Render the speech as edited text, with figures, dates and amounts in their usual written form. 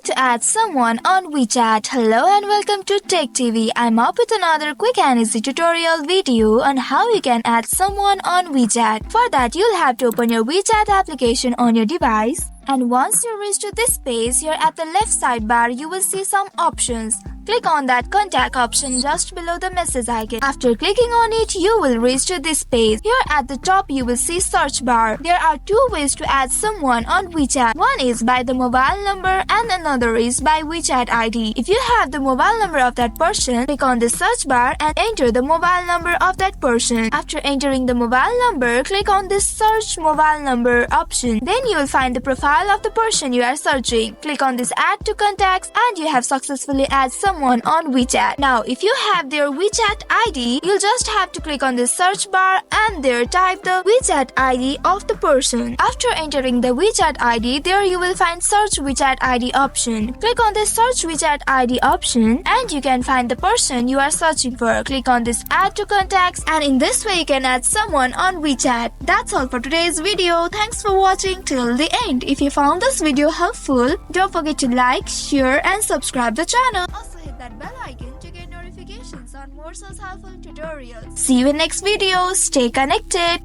to add someone on WeChat. Hello and welcome to Tech TV. I'm up with another quick and easy tutorial video on how you can add someone on WeChat. For that, you'll have to open your WeChat application on your device. And once you reach to this page, here at the left sidebar, you will see some options. Click on that contact option just below the message icon. After clicking on it, you will reach to this page. Here at the top, you will see search bar. There are two ways to add someone on WeChat. One is by the mobile number and another is by WeChat ID. If you have the mobile number of that person, click on the search bar and enter the mobile number of that person. After entering the mobile number, click on this search mobile number option. Then you will find the profile of the person you are searching. Click on this add to contacts and you have successfully added someone on WeChat. Now, if you have their WeChat ID, you'll just have to click on the search bar and there type the WeChat ID of the person. After entering the WeChat ID, there you will find search WeChat ID option. Click on the search WeChat ID option and you can find the person you are searching for. Click on this add to contacts and in this way you can add someone on WeChat. That's all for today's video. Thanks for watching till the end. If you found this video helpful, don't forget to like, share and subscribe the channel. Also hit that bell icon to get notifications on more such helpful tutorials. See you in next video. Stay connected.